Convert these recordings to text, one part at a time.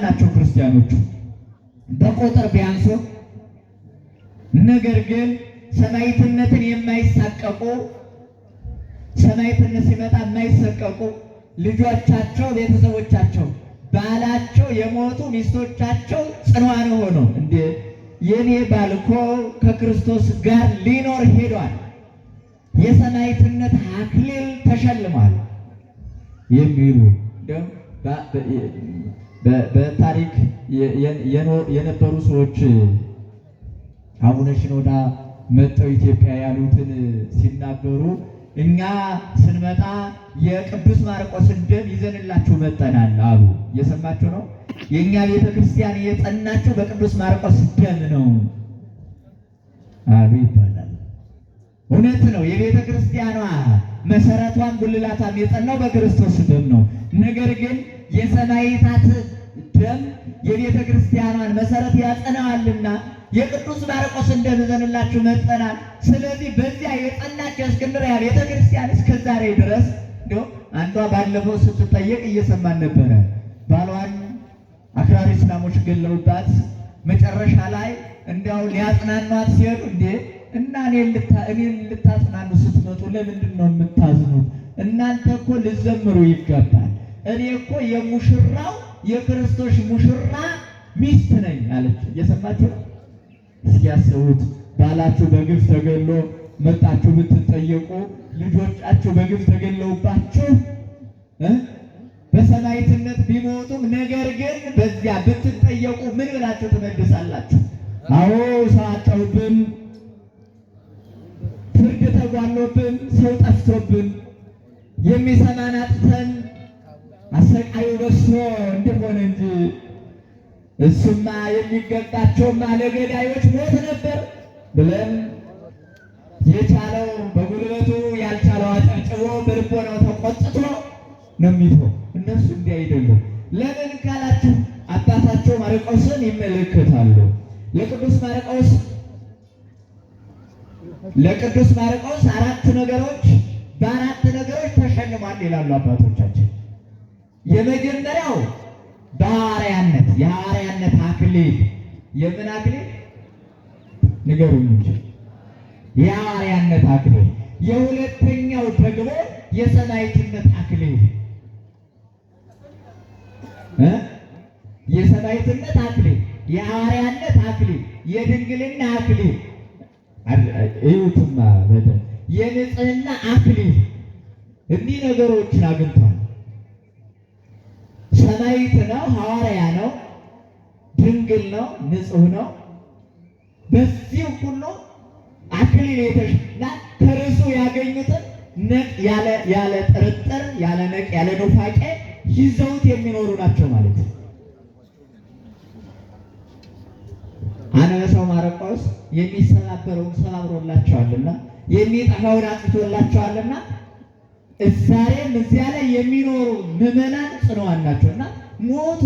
ናቸው ክርስቲያኖቹ በቁጥር ቢያንሱ፣ ነገር ግን ሰማዕትነትን የማይሳቀቁ ሰማዕትነት ሲመጣ የማይሰቀቁ ልጆቻቸው፣ ቤተሰቦቻቸው፣ ባላቸው የሞቱ ሚስቶቻቸው ጽኗን ሆነው እንዴ የኔ ባል እኮ ከክርስቶስ ጋር ሊኖር ሄዷል፣ የሰማዕትነት አክሊል ተሸልሟል የሚሉ በታሪክ የነበሩ ሰዎች አቡነ ሽኖዳ መጥተው ኢትዮጵያ ያሉትን ሲናገሩ እኛ ስንመጣ የቅዱስ ማርቆስን ደም ይዘንላችሁ መጠናል አሉ። እየሰማችሁ ነው። የእኛ ቤተ ክርስቲያን የጸናችሁ በቅዱስ ማርቆስ ደም ነው አሉ ይባላል። እውነት ነው። የቤተ ክርስቲያኗ መሰረቷን ጉልላቷም የጸናው በክርስቶስ ደም ነው። ነገር ግን የሰማዕታት ደም የቤተ ክርስቲያኗን መሰረት ያጸናዋልና የቅዱስ ማርቆስን ደም ይዘንላችሁ መጠናል። ስለዚህ በዚያ የጸናች የእስክንድርያ ቤተ ክርስቲያን እስከ ዛሬ ድረስ እንደው አንዷ ባለፈው ስትጠየቅ እየሰማን ነበረ። ባሏን አክራሪ እስላሞች ገለውባት መጨረሻ ላይ እንዲያው ሊያጽናኗት ሲሄዱ እንዴ እና እኔን ልታጽናኑ ስትመጡ ለምንድን ነው የምታዝኑት? እናንተ እኮ ልዘምሩ ይገባል። እኔ እኮ የሙሽራው የክርስቶስ ሙሽራ ሚስት ነኝ አለች። እየሰማችሁ ነው። እስኪያስቡት ባላችሁ በግፍ ተገሎ መጣችሁ ብትጠየቁ፣ ልጆቻችሁ በግፍ ተገለውባችሁ በሰማዕትነት ቢሞቱም ነገር ግን በዚያ ብትጠየቁ ምን ብላችሁ ትመልሳላችሁ? አዎ ሰው አጠውብን፣ ፍርድ ተጓሎብን፣ ሰው ጠፍቶብን፣ የሚሰማን አጥተን አሰቃዩ በዝቶ እንደሆነ እንጂ እሱማ የሚገባቸውማ ለገዳዮች ሞት ነበር ብለን የቻለው በጉልበቱ ያልቻለው አጨብጭቦ በልቦናው ተቆጥቶ ነው የሚተው። እነሱ እንዲህ አይደሉም። ለምን ካላችሁ አባታቸው ማርቆስን ይመለከታሉ። ለቅዱስ ማርቆስ በአራት ነገሮች ተሸልሟል ይላሉ አባቶቻችን። የመጀመሪያው በሐዋርያነት የሐዋርያነት አክሊል። የምን አክሊል ንገሩኝ እንጂ የሐዋርያነት አክሊል። የሁለተኛው ደግሞ የሰማዕትነት አክሊል የሰማዕትነት አክሊል፣ የሐዋርያነት አክሊል፣ የድንግልና አክሊል እዩትማ የንጽህና አክሊል። እንዲህ ነገሮችን አግኝቷል። ሰማዕት ነው፣ ሐዋርያ ነው፣ ድንግል ነው፣ ንጹህ ነው። በዚህ ሁሉ አክሊል የተሸና ከርሱ ያገኙትን ነቅ ያለ ጥርጥር ያለ ነቅ ያለ ኑፋቄ ይዘውት የሚኖሩ ናቸው ማለት ነው። አንበሳው ማርቆስ የሚሰባበረውን ሰባብሮላቸዋልና የሚጠፋውን አጥፍቶላቸዋልና ዛሬም እዚያ ላይ የሚኖሩ ምዕመናን ጽኑዓን ናቸውና ሞቶ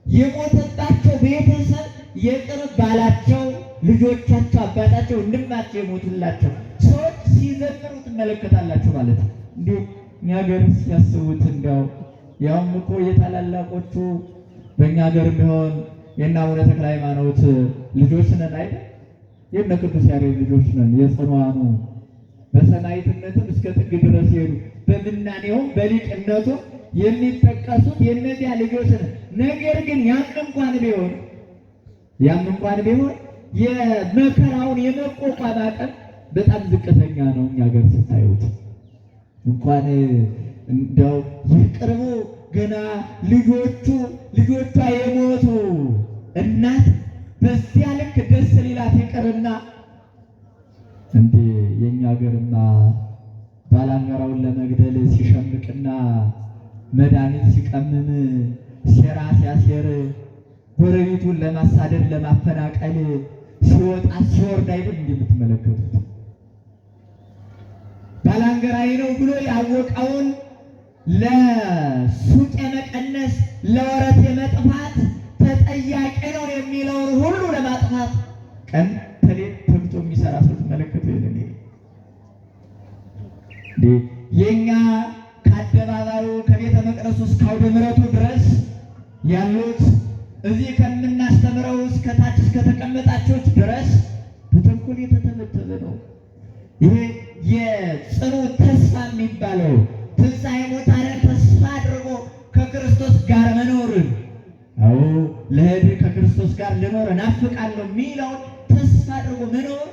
የሞተባቸው ቤተሰብ የቅርብ ባላቸው፣ ልጆቻቸው፣ አባታቸው፣ ወንድማቸው የሞቱላቸው ሰዎች ሲዘምሩ ትመለከታላችሁ ማለት ነው። እንዲሁ እኛ ሀገር ሲያስቡት እንዲያው ያውም እኮ የታላላቆቹ በእኛ ሀገር ቢሆን የእነ አቡነ ተክለ ሃይማኖት ልጆች ነን አይደል? የእነ ቅዱስ ያሬድ ልጆች ነን። የጽኑዓኑ በሰማዕትነትም እስከ ጥግ ድረስ ሄዱ። በምናኔውም በሊቅነቱም የሚጠቀሱት የእነዚያ ልጆች ነን። ነገር ግን ያም እንኳን ቢሆን የመከራውን የመቋቋም አቅም በጣም ዝቅተኛ ነው። እኛ ሀገር ስታዩት እንኳን እንደው ይቅርቡ ገና ልጆቿ የሞቱ እናት በዚያ ልክ ደስ ሊላት ይቅርና እንዴ የኛ ሀገርማ ባላንጋራውን ለመግደል ሲሸምቅና መድኃኒት ሲቀምም ሴራ ሲያሴር ጎረቤቱን ለማሳደድ ለማፈናቀል ሲወጣ ሲወርድ አይደል እንደምትመለከቱት። ባላንጋራዬ ነው ብሎ ያወቀውን ለሱቅ የመቀነስ ለወረት የመጥፋት ተጠያቂ ነው የሚለውን ሁሉ ለማጥፋት ቀን ተሌት ተግቶ የሚሰራ ሰው ተመለከቱ። የኛ ከአደባባዩ ከቤተ መቅደሱ እስከ አውደ ምሕረቱ ድረስ ያለው ከምትማሩት እዚህ ከምናስተምረው እስከ ታች እስከተቀመጣችሁት ድረስ በተንኮል የተተበተበ ነው። ይሄ የጽኑ ተስፋ የሚባለው ትንሣኤ ሙታንን ተስፋ አድርጎ ከክርስቶስ ጋር መኖርን አዎ ለሄድ ከክርስቶስ ጋር ልኖር እናፍቃለሁ የሚለውን ተስፋ አድርጎ መኖር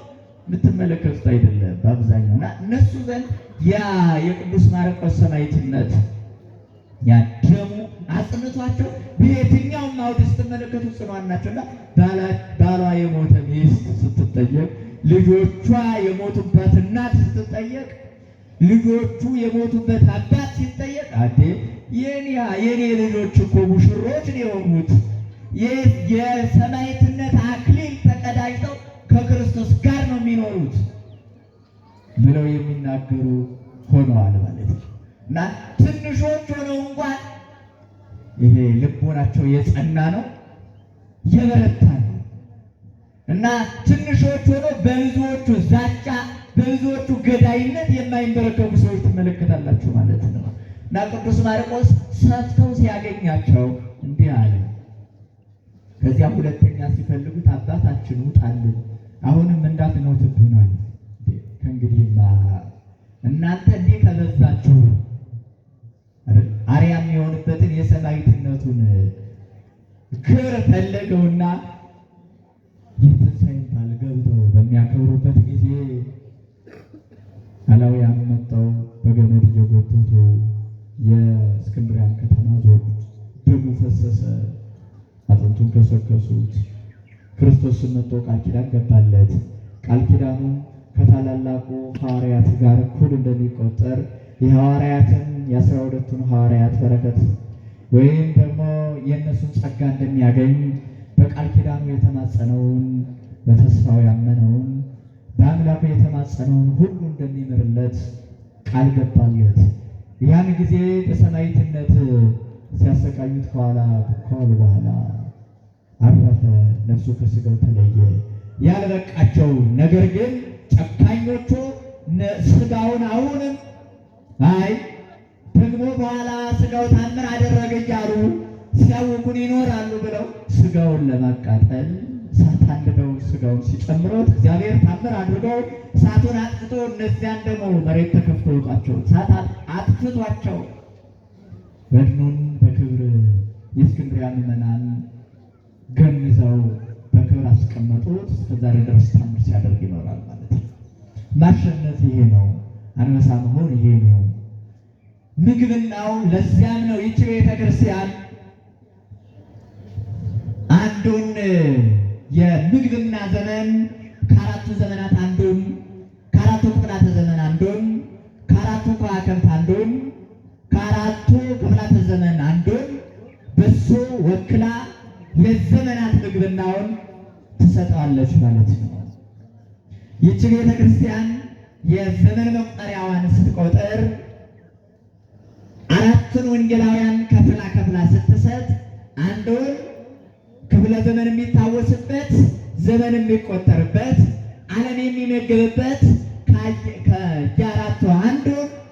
የምትመለከቱት አይደለም በአብዛኛው። እና እነሱ ዘንድ ያ የቅዱስ ማርቆስ ሰማዕትነት ያ ደሙ አጽንቷቸው በየትኛውም አውድ ስትመለከቱ ጽኗን ናቸውና ባሏ የሞተ ሚስት ስትጠየቅ፣ ልጆቿ የሞቱበት እናት ስትጠየቅ፣ ልጆቹ የሞቱበት አባት ሲጠየቅ አዴ የኔ ልጆች እኮ ሙሽሮች ነው የሆኑት የሰማዕትነት አክሊል ተቀዳጅተው ከክርስቶስ ጋር ነው የሚኖሩት ብለው የሚናገሩ ሆነዋል ማለት ነው። እና ትንሾች ሆነው እንኳን ይሄ ልቦናቸው የጸና ነው የበረታ ነው። እና ትንሾች ሆነው በብዙዎቹ ዛቻ በብዙዎቹ ገዳይነት የማይንበረከኩ ሰዎች ትመለከታላችሁ ማለት ነው። እና ቅዱስ ማርቆስ ሰፍተው ሲያገኛቸው እንዲህ አለ። ከዚያ ሁለተኛ ሲፈልጉት አባታችን ውጣልን፣ አሁንም እንዳትሞትብን አለ። ከእንግዲህማ እናንተ እንዲህ ከበዛችሁ አርያም የሆንበትን የሰማዕትነቱን ክብር ፈለገውና የትንሣኤን በዓል ገብተው በሚያከብሩበት ጊዜ አላውያኑ መጥተው በገመድ እየጎተቱ የእስክንድርያን ከተማ ዞሩ። ደሙ ፈሰሰ፣ አጥንቱን ከሰከሱት። ክርስቶስን መጥቶ ቃል ኪዳን ገባለት። ቃል ኪዳኑ ከታላላቁ ሐዋርያት ጋር እኩል እንደሚቆጠር የሐዋርያትን የ12ቱን ሐዋርያት በረከት ወይም ደግሞ የእነሱን ጸጋ እንደሚያገኝ በቃል ኪዳኑ የተማጸነውን በተስፋው ያመነውን በአምላኩ የተማጸነውን ሁሉ እንደሚምርለት ቃል ገባለት። ያን ጊዜ በሰማዕትነት ሲያሰቃዩት ከዋሉ በኋላ አረፈ፣ ነፍሱ ከሥጋው ተለየ። ያልበቃቸው ነገር ግን ጨካኞቹ ሥጋውን አሁንም አይ ደግሞ በኋላ ሥጋው ታምር አደረገ እያሉ ሲያውኩን ይኖራሉ ብለው ሥጋውን ለማቃጠል እሳት አንድደው ሥጋውን ሲጨምሩት እግዚአብሔር ታምር አድርገው እሳቱን አጥፍቶ እነዚያን ደግሞ መሬት ተከፍቶ ወጣቸው። እሳት አጥፍቷቸው በድኑን በክብር የእስክንድርያ ምዕመናን ገንዘው በክብር አስቀመጡት። እስከዛሬ ድረስ ታምር ሲያደርግ ይኖራል ማለት ነው። ማሸነፍ ይሄ ነው። አንበሳ መሆን ይሄ ነው። ምግብናው ለዚያም ነው ይህች ቤተክርስቲያን አንዱን የምግብና ዘመን ከአራቱ ዘመናት አንዱን፣ ከአራቱ ክፍላተ ዘመን አንዱን፣ ከአራቱ ከዋክብት አንዱን፣ ከአራቱ ክፍላተ ዘመን አንዱን በሱ ወክላ የዘመናት ምግብናውን ትሰጠዋለች ማለት ነው። ይህች ቤተክርስቲያን የዘመን መቁጠሪያዋን ስትቆጥር አራቱን ወንጌላውያን ከፍላ ስትሰጥ አንዱን ክፍለ ዘመን የሚታወስበት ዘመን የሚቆጠርበት ዓለም የሚመገብበት ከየአራቱ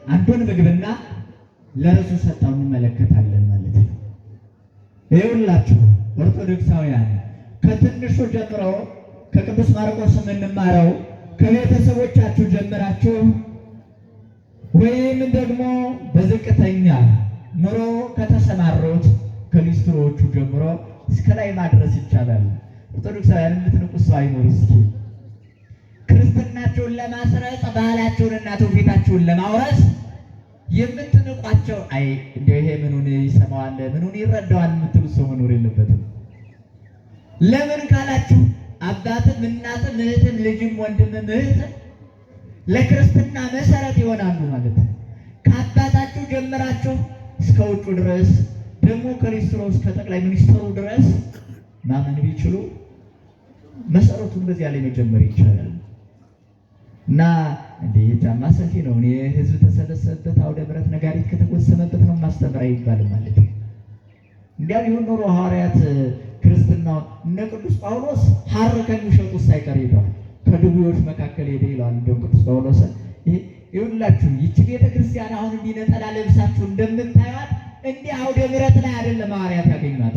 አንዱን ምግብና ለርሱ ሰጠው እንመለከታለን ማለት ነው። ይኸውላችሁ ኦርቶዶክሳውያን ከትንሹ ጀምሮ ከቅዱስ ማርቆስ የምንማረው ከቤተሰቦቻችሁ ጀምራችሁ ወይም ደግሞ በዝቅተኛ ኑሮ ከተሰማሩት ከሊስትሮዎቹ ጀምሮ እስከ ላይ ማድረስ ይቻላል። ኦርቶዶክሳውያን የምትንቁት ሰው አይኖር። እስኪ ክርስትናቸውን ለማስረጽ ባህላቸውንና ትውፊታቸውን ለማውረስ የምትንቋቸው አይ እንደው ይሄ ምኑን ይሰማዋል ምኑን ይረዳዋል የምትሉት ሰው መኖር የለበትም። ለምን ካላችሁ አባትም እናትም እህትም ልጅም ወንድምም እህትም ለክርስትና መሰረት ይሆናሉ ማለት ነው። ከአባታችሁ ጀምራችሁ እስከ ውጩ ድረስ ደግሞ ከሊስትሮ እስከ ጠቅላይ ሚኒስትሩ ድረስ ማመን ቢችሉ መሰረቱን በዚያ ላይ መጀመር ይቻላል። እና እንዴ ጫማ ሰፊ ነው። እኔ ህዝብ ተሰበሰበበት አውደ ምሕረት ነጋሪት ከተጎሰመበት ነው ማስተምር አይባልም ማለት ነው። እንዲያ ቢሆን ኖሮ ሐዋርያት ክርስትናው እነ ቅዱስ ጳውሎስ ሐር ከሚሸጡ ሳይቀር ሄደዋል። ከድውዮች መካከል ሄደ ይላል እንደው ቅዱስ ጳውሎስ። ይኸውላችሁ ይህች ቤተክርስቲያን አሁን እንዲህ ነጠላ ለብሳችሁ እንደምታዩት እንዲህ አውደ ምሕረት ላይ አይደለም ሐዋርያት ያገኟት።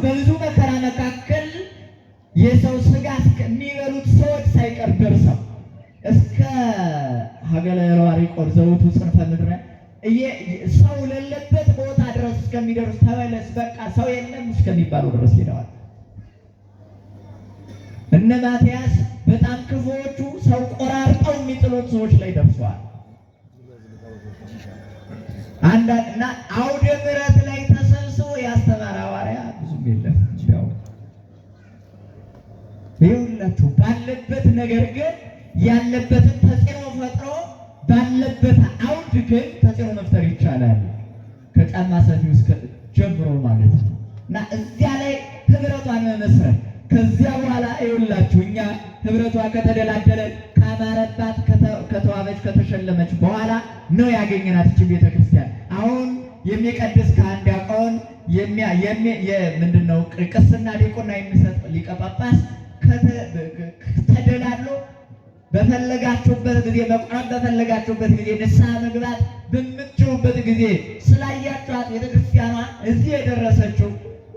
በብዙ መከራ መካከል የሰው ስጋ የሚበሉት ሰዎች ሳይቀር ደርሰው እስከ ሀገረ ለዋሪቆር ዘውቱ ጽንፈ ምድረ ሰው ለለበት ቦታ ድረስ እስከሚደርስ ተመለስ በቃ ሰው የለም እስከሚባሉ ድረስ ሄደዋል። እነ ማትያስ በጣም ክፉዎቹ ሰው ቆራርጠው የሚጥሉት ሰዎች ላይ ደርሰዋል። አንዳንድና አውደ ምሕረት ላይ ተሰብስቦ ያስተማረ ሐዋርያ ብዙም የለም። ይኸውላችሁ ባለበት ነገር ግን ያለበትን ተጽዕኖ ፈጥሮ ባለበት አውድ ግን ተጽዕኖ መፍጠር ይቻላል። ከጫማ ሰፊው እስከ ጀምሮ ማለት ነው እና እዚያ ላይ ህብረቷን መመስረት ከዚያ በኋላ ይኸውላችሁ እኛ ህብረቷ ከተደላደለ ካማረባት ከተዋበች ከተሸለመች በኋላ ነው ያገኘናት እቺ ቤተክርስቲያን። አሁን የሚቀድስ ካህን ዲያቆን ምንድነው ቅስና ዲቁና የሚሰጥ ሊቀ ጳጳስ ተደላድሎ በፈለጋችሁበት ጊዜ መቁረብ በፈለጋችሁበት ጊዜ ንስሐ መግባት በምትችሉበት ጊዜ ስላያችኋት ቤተክርስቲያኗ እዚህ የደረሰችው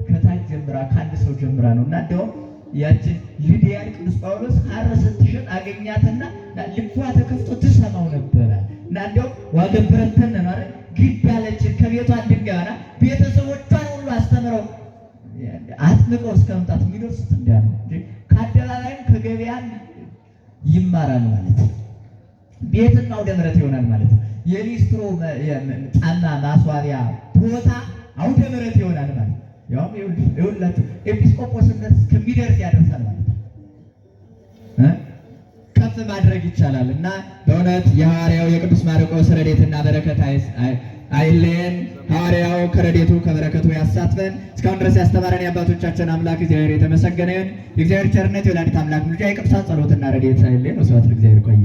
ከታች ጀምራ ከአንድ ሰው ጀምራ ነው እና እንደውም ያችን ሊዲያን ቅዱስ ጳውሎስ ሐር ስትሸጥ አገኛትና ልቧ ተከፍቶ ትሰማው ነበረ እና እንደውም ዋገብረተን ነው አይደል ግድ ያለችን ከቤቷ እንድንገባና ቤተሰቦቿን ሁሉ አስተምረው አጥምቀው እስከመምጣት የሚደርሱት እንዲያ ነው እንጂ ከአደባባይም ከገበያም ይማራል ማለት ነው። ቤትና አውደ ምሕረት ይሆናል ማለት ነው። የሊስትሮ ጫማ ማስዋቢያ ቦታ አውደ ምሕረት ይሆናል ማለት ነው። ያው ይኸውላችሁ ኤጲስቆጶስነት እስከሚደርስ ያደርሳል ማለት ነው። ከፍ ማድረግ ይቻላል እና በእውነት የሐዋርያው የቅዱስ ማርቆስ ረድኤትና በረከት አይለየን። ሐዋርያው ከረድኤቱ ከበረከቱ ያሳትፈን። እስካሁን ድረስ ያስተማረን የአባቶቻችን አምላክ እግዚአብሔር የተመሰገነ ይሁን። የእግዚአብሔር ቸርነት የወላዲተ አምላክ ምልጃ የቅዱሳን ጸሎትና ረድኤት አይለየን። ወስብሐት ለእግዚአብሔር። ቆየ